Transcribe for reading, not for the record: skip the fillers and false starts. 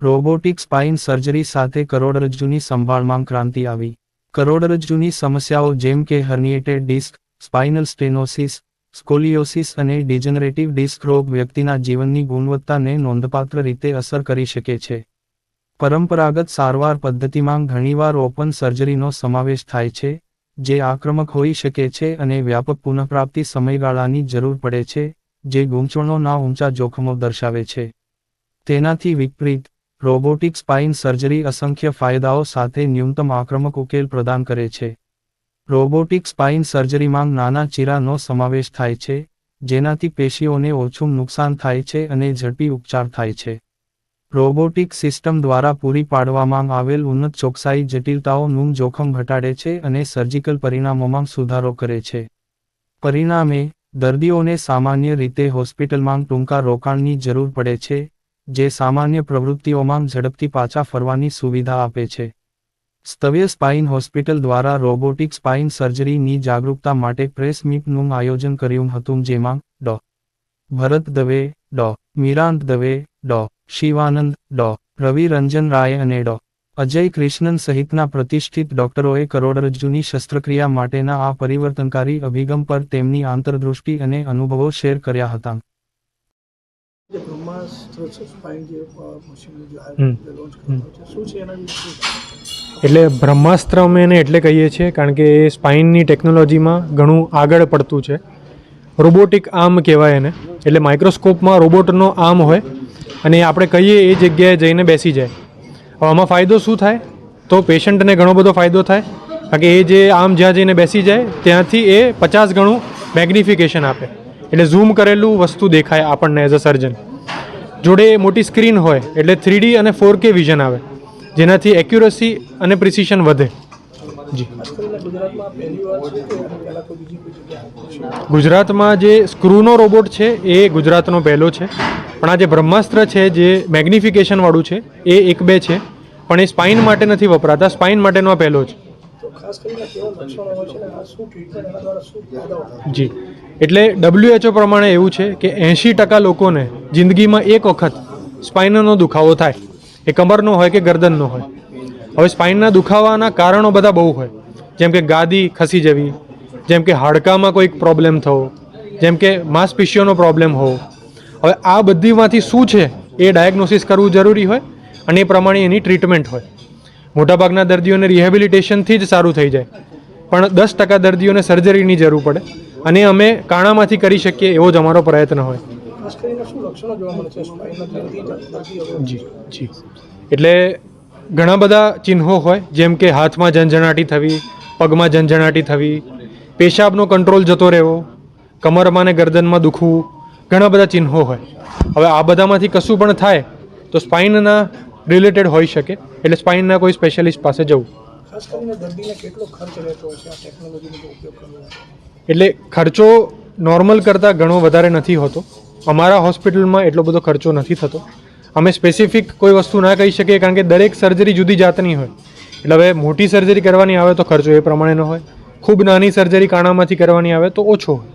Robotic spine surgery સાથે કરોડરજ્જુની સંભાળમાં ક્રાંતિ આવી. કરોડરજ્જુની સમસ્યાઓ જેમ કે હર્નિએટેડ ડિસ્ક, સ્પાઇનલ સ્ટેનોસિસ, સ્કોલિયોસિસ અને ડિજનરેટિવ ડિસ્ક રોગ વ્યક્તિના જીવનની ગુણવત્તાને નોંધપાત્ર રીતે અસર કરી શકે છે. પરંપરાગત સારવાર પદ્ધતિમાં ઘણીવાર ઓપન સર્જરીનો સમાવેશ થાય છે, જે આક્રમક હોઈ શકે છે અને વ્યાપક પુનઃપ્રાપ્તિ સમયગાળાની જરૂર પડે છે, જે ગૂંચવણોના ઊંચા જોખમો દર્શાવે છે. તેનાથી વિપરીત, રોબોટિક સ્પાઇન સર્જરી અસંખ્ય ફાયદાઓ સાથે ન્યૂનતમ આક્રમક ઉકેલ પ્રદાન કરે છે. રોબોટિક સ્પાઇન સર્જરીમાં નાના ચીરાનો સમાવેશ થાય છે, જેનાથી પેશીઓને ઓછું નુકસાન થાય છે અને ઝડપી ઉપચાર થાય છે. રોબોટિક સિસ્ટમ દ્વારા પૂરી પાડવામાં આવેલ ઉન્નત ચોકસાઈ જટિલતાઓનું જોખમ ઘટાડે છે અને સર્જિકલ પરિણામોમાં સુધારો કરે છે. પરિણામે, દર્દીઓને સામાન્ય રીતે હોસ્પિટલમાં ટૂંકા રોકાણની જરૂર પડે છે, જે સામાન્ય પ્રવૃત્તિઓમાં ઝડપથી પાછા ફરવાની સુવિધા આપે છે. સ્તવ્ય સ્પાઇન હોસ્પિટલ દ્વારા રોબોટિક સ્પાઇન સર્જરીની જાગરૂકતા માટે પ્રેસ મીટનું આયોજન કર્યું હતું, જેમાં ડો. ભરત દવે, ડો. મીરાંત દવે, ડો. શિવાનંદ, ડો. રવિ રંજન રાય અને ડો. અજય કૃષ્ણન સહિતના પ્રતિષ્ઠિત ડોક્ટરોએ કરોડરજ્જુની શસ્ત્રક્રિયા માટેના આ પરિવર્તનકારી અભિગમ પર તેમની આંતરદૃષ્ટિ અને અનુભવો શેર કર્યા હતા. એટલે બ્રહ્માસ્ત્ર અમે એને એટલે કહીએ છીએ કારણ કે એ સ્પાઇનની ટેકનોલોજીમાં ઘણું આગળ પડતું છે. રોબોટિક આર્મ કહેવાય એને, એટલે માઇક્રોસ્કોપમાં રોબોટનો આર્મ હોય અને આપણે કહીએ એ જગ્યાએ જઈને બેસી જાય. હવે આમાં ફાયદો શું થાય? તો પેશન્ટને ઘણો બધો ફાયદો થાય, કારણ કે એ જે આર્મ જ્યાં જઈને બેસી જાય ત્યાંથી એ 50 ગણું મેગ્નિફિકેશન આપે, એટલે ઝૂમ કરેલું વસ્તુ દેખાય આપણને એઝ અ સર્જન. જોડે મોટી સ્ક્રીન હોય એટલે 3D અને 4K વિઝન આવે, જેનાથી એક્યુરસી અને પ્રિસિશન વધે. જી, ગુજરાતમાં જે સ્ક્રૂનો રોબોટ છે એ ગુજરાતનો પહેલો છે, પણ આ જે બ્રહ્માસ્ત્ર છે જે મેગ્નિફિકેશનવાળું છે એ 1-2 છે, પણ એ સ્પાઇન માટે નથી વપરાતા. સ્પાઇન માટેનો આ પહેલો છે. જી, એટલે WHO પ્રમાણે એવું છે કે 80% લોકોને જિંદગીમાં એક વખત સ્પાઇનનો દુખાવો થાય, એ કમરનો હોય કે ગરદનનો હોય. હવે સ્પાઇનના દુખાવાના કારણો બધા બહુ હોય, જેમ કે ગાદી ખસી જવી, જેમ કે હાડકામાં કોઈક પ્રોબ્લેમ થવો, જેમ કે માંસપેશીઓનો પ્રોબ્લેમ હોવો. હવે આ બધીમાંથી શું છે એ ડાયગ્નોસિસ કરવું જરૂરી હોય અને એ પ્રમાણે એની ટ્રીટમેન્ટ હોય. મોટાભાગના દર્દીઓને રિહેબિલિટેશનથી જ સારું થઈ જાય, પણ 10% દર્દીઓને સર્જરીની જરૂર પડે, અને અમે કાણામાંથી કરી શકીએ એવો જ અમારો પ્રયત્ન હોય. જી જી, એટલે ઘણા બધા ચિહ્નો હોય, જેમ કે હાથમાં ઝંઝણાટી થવી, પગમાં ઝંઝણાટી થવી, પેશાબનો કંટ્રોલ જતો રહેવો, કમરમાં ને ગરદનમાં દુખવું, ઘણા બધા ચિહ્નો હોય. હવે આ બધામાંથી કશું પણ થાય તો સ્પાઇનના રિલેટેડ હોઈ શકે, એટલે સ્પાઇનના કોઈ સ્પેશિયાલિસ્ટ પાસે જવું. એટલે ખર્ચો નોર્મલ કરતાં ઘણો વધારે નથી હોતો. અમારા હોસ્પિટલમાં એટલો બધો ખર્ચો નથી થતો. અમે સ્પેસિફિક કોઈ વસ્તુ ના કહી શકીએ, કારણ કે દરેક સર્જરી જુદી જાતની હોય. એટલે હવે મોટી સર્જરી કરવાની આવે તો ખર્ચો એ પ્રમાણેનો હોય, ખૂબ નાની સર્જરી કાણામાંથી કરવાની આવે તો ઓછો હોય.